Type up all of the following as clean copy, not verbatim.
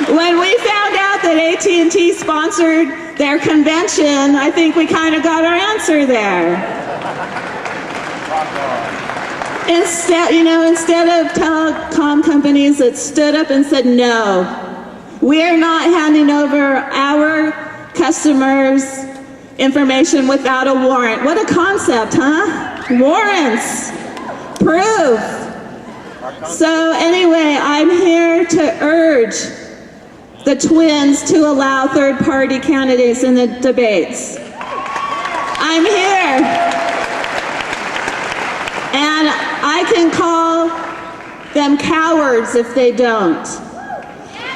When we found out that AT&T sponsored their convention, I think we kind of got our answer there. Instead of telecom companies that stood up and said, no, we're not handing over our customers' information without a warrant. What a concept, huh? Warrants. Proof. So anyway, I'm here to urge the twins to allow third-party candidates in the debates. I'm here. And I can call them cowards if they don't.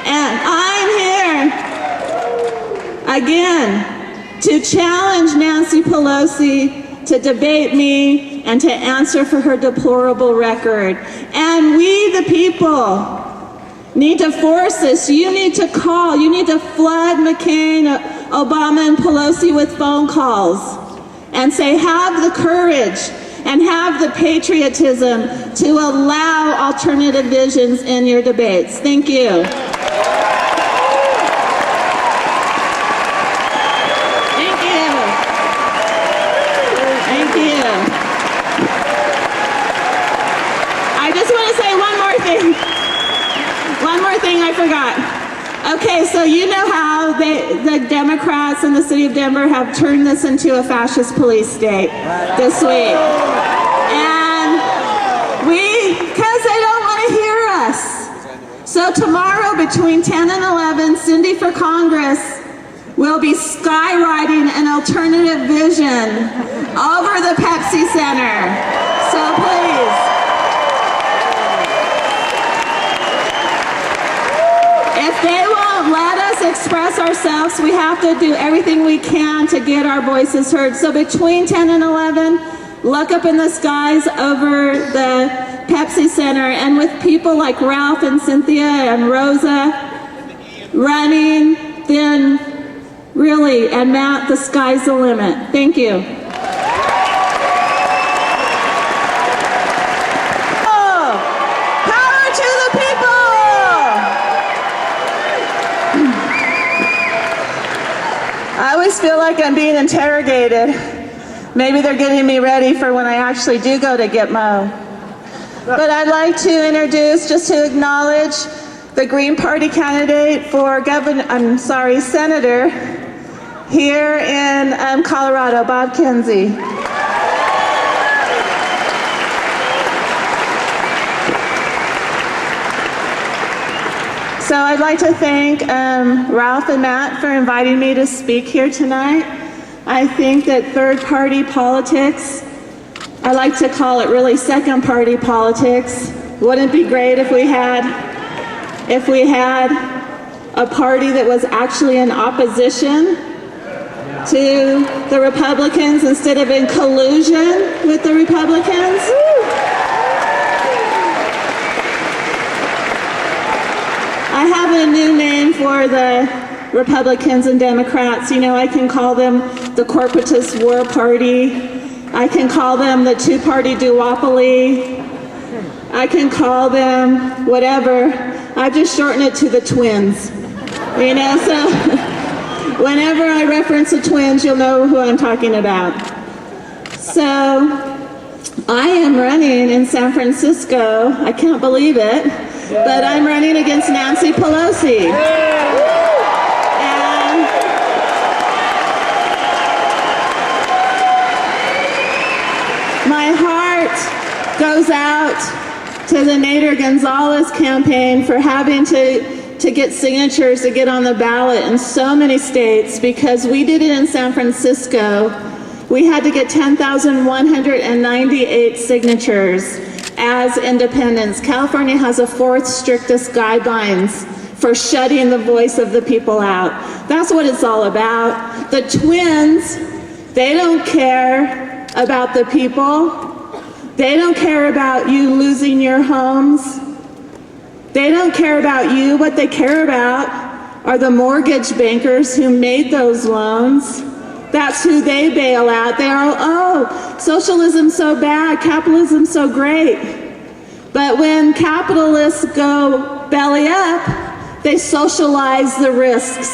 And I'm here, again, to challenge Nancy Pelosi to debate me and to answer for her deplorable record. And we, the people, need to force this. You need to call. You need to flood McCain, Obama, and Pelosi with phone calls and say, have the courage and have the patriotism to allow alternative visions in your debates. Thank you. Thank you. Thank you. I just want to say one more thing. One more thing I forgot. Okay, so you know how the Democrats in the city of Denver have turned this into a fascist police state this week. And because they don't want to hear us. So tomorrow between 10 and 11, Cindy for Congress will be skywriting an alternative vision over the Pepsi Center. So please. If they won't let us express ourselves, we have to do everything we can to get our voices heard. So between 10 and 11, look up in the skies over the Pepsi Center, and with people like Ralph and Cynthia and Rosa running, then really, and Matt, the sky's the limit. Thank you. I always feel like I'm being interrogated. Maybe they're getting me ready for when I actually do go to Gitmo. But I'd like to introduce, just to acknowledge, the Green Party candidate for senator here in Colorado, Bob Kinsey. So I'd like to thank Ralph and Matt for inviting me to speak here tonight. I think that third-party politics, I like to call it really second-party politics. Wouldn't it be great if we had a party that was actually in opposition to the Republicans instead of in collusion with the Republicans? I have a new name for the Republicans and Democrats. You know, I can call them the corporatist war party. I can call them the two-party duopoly. I can call them whatever. I've just shortened it to the twins. You know, so whenever I reference the twins, you'll know who I'm talking about. So I am running in San Francisco. I can't believe it. But I'm running against Nancy Pelosi. And my heart goes out to the Nader Gonzalez campaign for having to get signatures to get on the ballot in so many states, because we did it in San Francisco. We had to get 10,198 signatures as independents. California has the fourth strictest guidelines for shutting the voice of the people out. That's what it's all about. The twins, they don't care about the people. They don't care about you losing your homes. They don't care about you. What they care about are the mortgage bankers who made those loans. That's who they bail out. They are, oh, socialism's so bad, capitalism's so great. But when capitalists go belly up, They socialize the risks,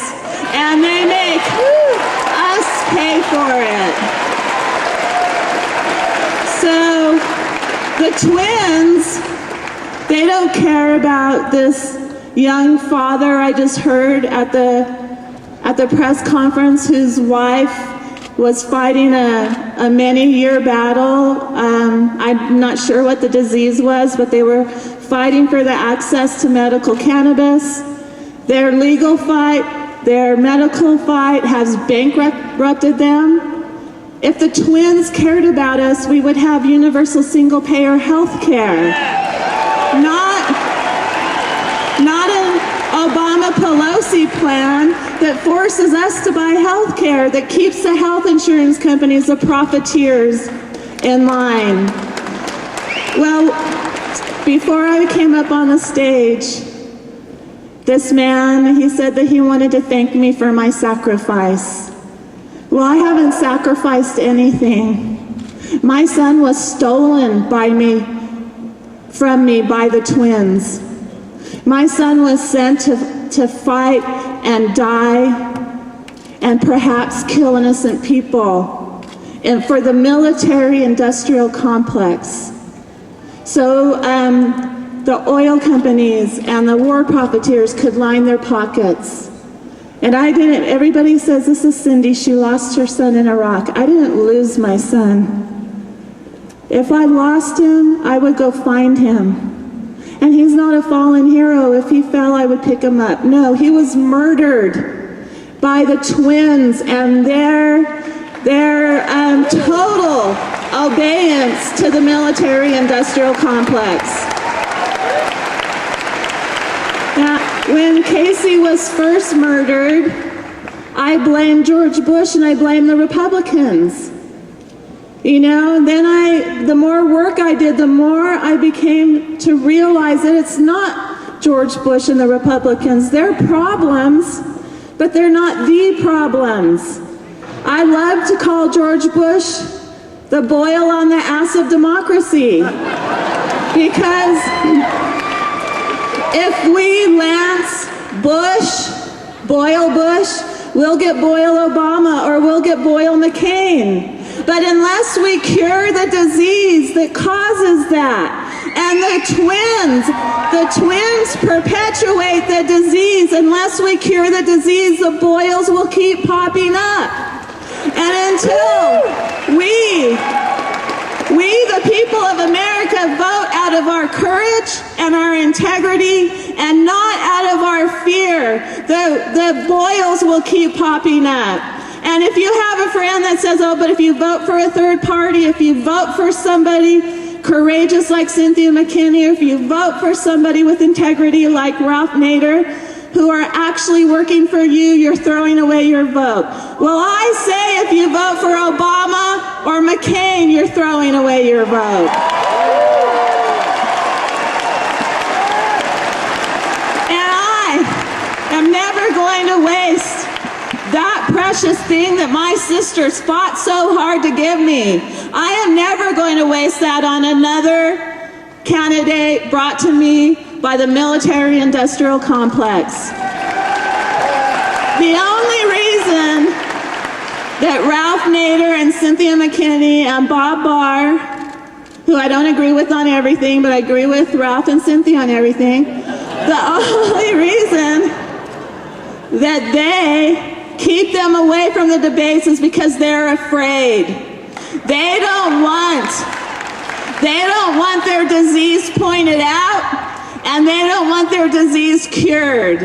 and they make us pay for it. So the twins, they don't care about this young father I just heard at the press conference, whose wife was fighting a many-year battle. I'm not sure what the disease was, but they were fighting for the access to medical cannabis. Their legal fight, their medical fight has bankrupted them. If the twins cared about us, we would have universal single-payer health care. Not an Obama-Pelosi plan that forces us to buy health care, that keeps the health insurance companies, the profiteers, in line. Well, before I came up on the stage, this man, he said that he wanted to thank me for my sacrifice. Well, I haven't sacrificed anything. My son was stolen from me by the twins. My son was sent to fight and die and perhaps kill innocent people, and for the military-industrial complex. So the oil companies and the war profiteers could line their pockets. And I didn't. Everybody says, this is Cindy, she lost her son in Iraq. I didn't lose my son. If I lost him, I would go find him. And he's not a fallen hero. If he fell, I would pick him up. No, he was murdered by the twins and their total obedience to the military-industrial complex. Now, when Casey was first murdered, I blamed George Bush and I blamed the Republicans. You know, then the more work I did, the more I became to realize that it's not George Bush and the Republicans. They're problems, but they're not the problems. I love to call George Bush the boil on the ass of democracy, because if we Lance Bush, Boyle Bush, we'll get Boyle Obama or we'll get Boyle McCain. But unless we cure the disease that causes that, and the twins perpetuate the disease, unless we cure the disease, the boils will keep popping up. And until we, the people of America, vote out of our courage and our integrity and not out of our fear, the boils will keep popping up. And if you have a friend that says, oh, but if you vote for a third party, if you vote for somebody courageous like Cynthia McKinney, or if you vote for somebody with integrity like Ralph Nader, who are actually working for you, you're throwing away your vote. Well, I say if you vote for Obama or McCain, you're throwing away your vote. And I am never going to waste that precious thing that my sisters fought so hard to give me. I am never going to waste that on another candidate brought to me by the military-industrial complex. The only reason that Ralph Nader and Cynthia McKinney and Bob Barr, who I don't agree with on everything, but I agree with Ralph and Cynthia on everything, the only reason that they keep them away from the debates is because they're afraid. They don't want their disease pointed out, and they don't want their disease cured.